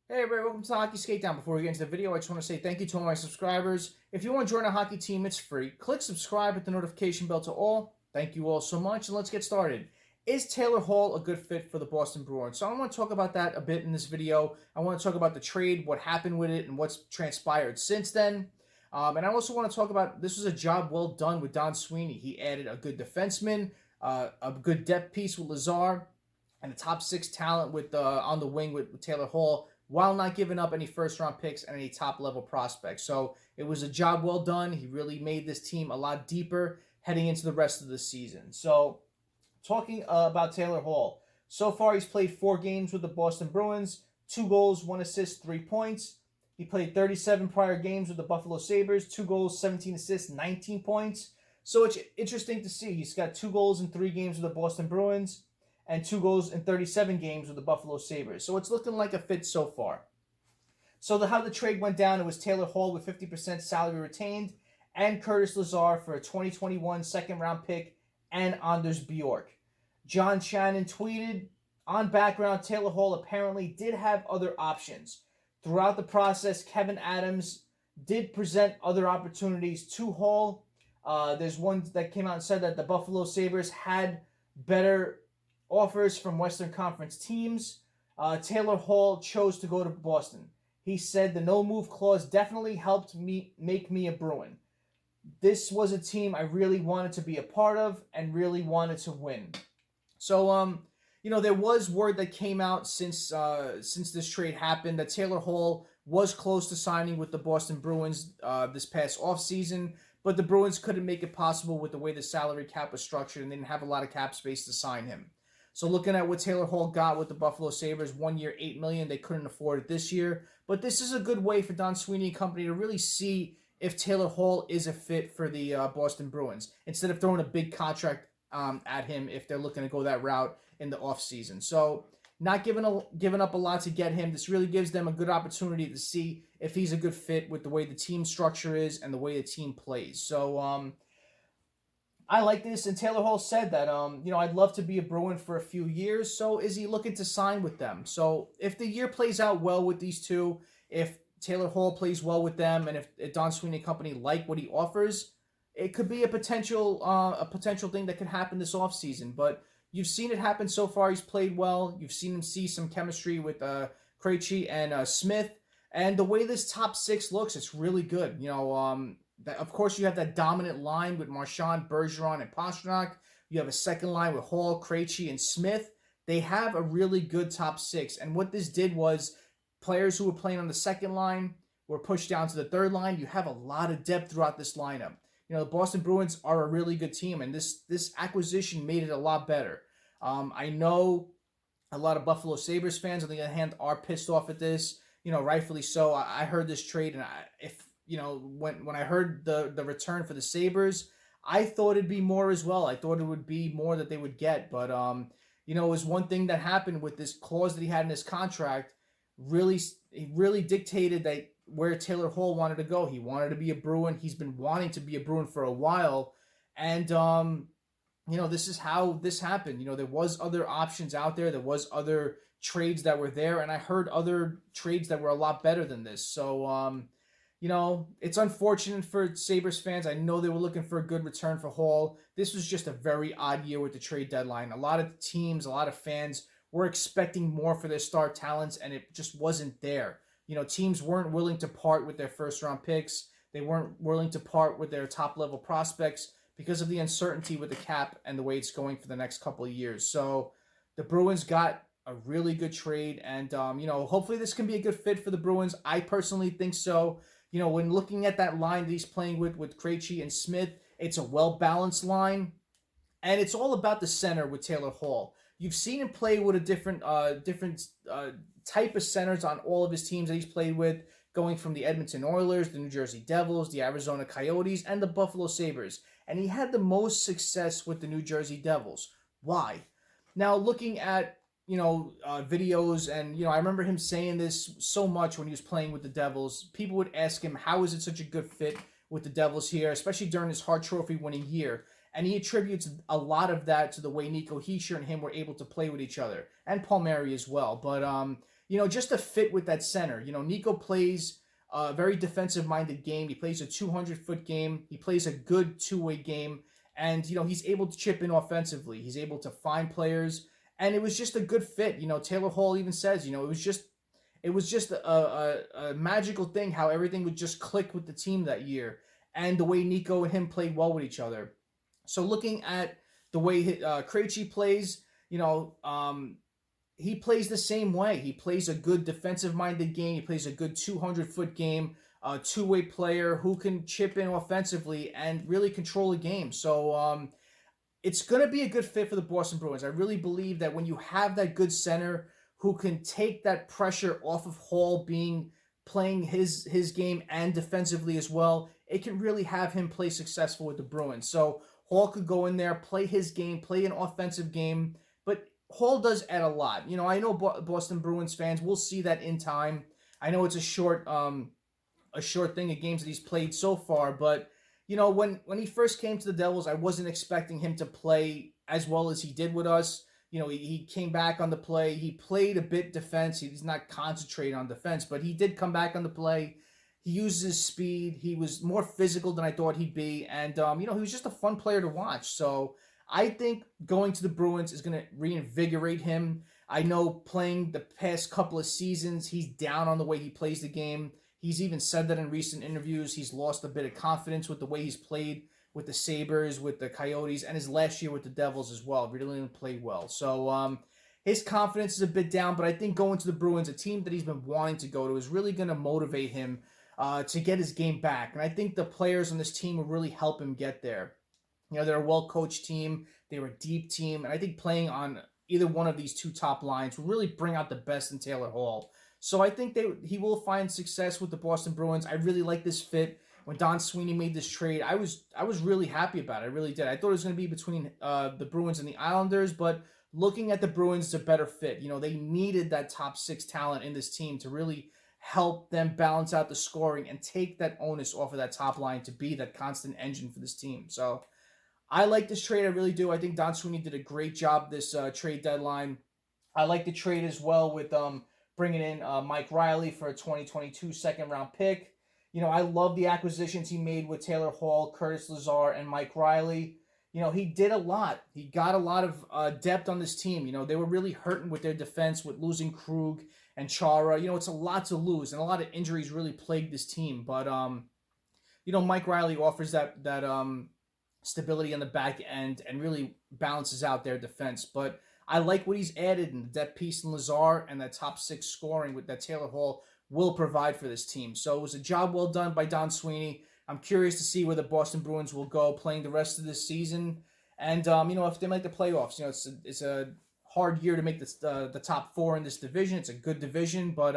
Hey everybody, welcome to the Hockey Skate Down. Before we get into the video, I just want to say thank you to all my subscribers. If you want to join a hockey team, it's free. Click subscribe with the notification bell to all. Thank you all so much, and let's get started. Is Taylor Hall a good fit for the Boston Bruins? So I want to talk about that a bit in this video. I want to talk about the trade, what happened with it, and what's transpired since then. And I also want to talk about, this was a job well done with Don Sweeney. He added a good defenseman, a good depth piece with Lazar, and a top six talent with on the wing with Taylor Hall, while not giving up any first-round picks and any top-level prospects. So it was a job well done. He really made this team a lot deeper heading into the rest of the season. So talking about Taylor Hall, so far he's played 4 games with the Boston Bruins, 2 goals, 1 assist, 3 points. He played 37 prior games with the Buffalo Sabres, 2 goals, 17 assists, 19 points. So it's interesting to see. He's got 2 goals in 3 games with the Boston Bruins and 2 goals in 37 games with the Buffalo Sabres. So it's looking like a fit so far. So how the trade went down, it was Taylor Hall with 50% salary retained and Curtis Lazar for a 2021 second-round pick and Anders Bjork. John Shannon tweeted, on background, Taylor Hall apparently did have other options. Throughout the process, Kevin Adams did present other opportunities to Hall. There's one that came out and said that the Buffalo Sabres had better offers from Western Conference teams. Taylor Hall chose to go to Boston. He said the no-move clause definitely helped me make me a Bruin. This was a team I really wanted to be a part of and really wanted to win. So, there was word that came out since this trade happened that Taylor Hall was close to signing with the Boston Bruins this past offseason, but the Bruins couldn't make it possible with the way the salary cap was structured, and they didn't have a lot of cap space to sign him. So looking at what Taylor Hall got with the Buffalo Sabres, 1 year, $8 million, they couldn't afford it this year. But this is a good way for Don Sweeney and company to really see if Taylor Hall is a fit for the Boston Bruins, instead of throwing a big contract at him if they're looking to go that route in the offseason. So not giving up a lot to get him. This really gives them a good opportunity to see if he's a good fit with the way the team structure is and the way the team plays. So I like this, and Taylor Hall said that, I'd love to be a Bruin for a few years, so is he looking to sign with them? So if the year plays out well with these two, if Taylor Hall plays well with them, and if Don Sweeney Company like what he offers, it could be a potential thing that could happen this offseason. But you've seen it happen so far. He's played well. You've seen him see some chemistry with Krejci and Smith, and the way this top six looks, it's really good. Of course, you have that dominant line with Marchand, Bergeron, and Pastrnak. You have a second line with Hall, Krejci, and Smith. They have a really good top six. And what this did was players who were playing on the second line were pushed down to the third line. You have a lot of depth throughout this lineup. The Boston Bruins are a really good team, and this acquisition made it a lot better. I know a lot of Buffalo Sabres fans, on the other hand, are pissed off at this. Rightfully so. I heard this trade, and when I heard the return for the Sabres, I thought it'd be more as well. I thought it would be more that they would get, but it was one thing that happened with this clause that he had in his contract. He really dictated that where Taylor Hall wanted to go. He wanted to be a Bruin. He's been wanting to be a Bruin for a while, and this is how this happened. There was other options out there. There was other trades that were there, and I heard other trades that were a lot better than this. So it's unfortunate for Sabres fans. I know they were looking for a good return for Hall. This was just a very odd year with the trade deadline. A lot of teams, a lot of fans were expecting more for their star talents, and it just wasn't there. Teams weren't willing to part with their first-round picks. They weren't willing to part with their top-level prospects because of the uncertainty with the cap and the way it's going for the next couple of years. So the Bruins got a really good trade, and hopefully this can be a good fit for the Bruins. I personally think so. When looking at that line that he's playing with Krejci and Smith, it's a well-balanced line, and it's all about the center with Taylor Hall. You've seen him play with a different type of centers on all of his teams that he's played with, going from the Edmonton Oilers, the New Jersey Devils, the Arizona Coyotes, and the Buffalo Sabres. And he had the most success with the New Jersey Devils. Why? Now, looking at videos, and I remember him saying this so much when he was playing with the Devils. People would ask him, how is it such a good fit with the Devils here, especially during his Hart Trophy winning year? And he attributes a lot of that to the way Nico Hischier and him were able to play with each other, and Palmieri as well. But just a fit with that center. Nico plays a very defensive-minded game. He plays a 200-foot game. He plays a good two-way game. And, he's able to chip in offensively. He's able to find players. And it was just a good fit. Taylor Hall even says, it was just a magical thing how everything would just click with the team that year. And the way Nico and him played well with each other. So looking at the way Krejci plays, he plays the same way. He plays a good defensive-minded game. He plays a good 200-foot game, a two-way player who can chip in offensively and really control a game. So it's going to be a good fit for the Boston Bruins. I really believe that when you have that good center who can take that pressure off of Hall playing his game and defensively as well, it can really have him play successful with the Bruins. So Hall could go in there, play his game, play an offensive game, but Hall does add a lot. I know Boston Bruins fans will see that in time. I know it's a short thing of games that he's played so far, but when he first came to the Devils, I wasn't expecting him to play as well as he did with us. He came back on the play. He played a bit defense. He's not concentrating on defense, but he did come back on the play. He uses his speed. He was more physical than I thought he'd be, and he was just a fun player to watch. So I think going to the Bruins is going to reinvigorate him. I know playing the past couple of seasons, he's down on the way he plays the game. He's even said that in recent interviews. He's lost a bit of confidence with the way he's played with the Sabres, with the Coyotes, and his last year with the Devils as well. Really didn't play well. So his confidence is a bit down, but I think going to the Bruins, a team that he's been wanting to go to, is really going to motivate him to get his game back. And I think the players on this team will really help him get there. They're a well-coached team. They're a deep team. And I think playing on either one of these two top lines will really bring out the best in Taylor Hall. So I think he will find success with the Boston Bruins. I really like this fit. When Don Sweeney made this trade, I was really happy about it. I really did. I thought it was going to be between the Bruins and the Islanders, but looking at the Bruins, it's a better fit. They needed that top six talent in this team to really help them balance out the scoring and take that onus off of that top line to be that constant engine for this team. So I like this trade. I really do. I think Don Sweeney did a great job this trade deadline. I like the trade as well with bringing in Mike Reilly for a 2022 second-round pick. I love the acquisitions he made with Taylor Hall, Curtis Lazar, and Mike Reilly. He did a lot. He got a lot of depth on this team. They were really hurting with their defense with losing Krug and Chara. It's a lot to lose, and a lot of injuries really plagued this team. But, Mike Reilly offers that stability on the back end and really balances out their defense. But I like what he's added in the depth piece in Lazar and that top six scoring with that Taylor Hall will provide for this team. So it was a job well done by Don Sweeney. I'm curious to see where the Boston Bruins will go playing the rest of this season. And, if they make the playoffs, it's a hard year to make the top four in this division. It's a good division, but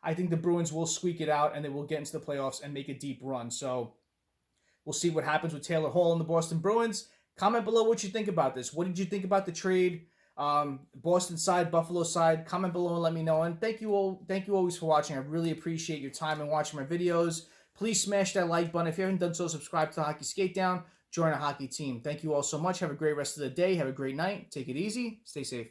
I think the Bruins will squeak it out and they will get into the playoffs and make a deep run. So we'll see what happens with Taylor Hall and the Boston Bruins. Comment below what you think about this. What did you think about the trade? Boston side, Buffalo side, comment below and let me know. And thank you always for watching. I really appreciate your time and watching my videos. Please smash that like button. If you haven't done so, subscribe to Hockey Skatedown. Join a hockey team. Thank you all so much. Have a great rest of the day. Have a great night. Take it easy. Stay safe.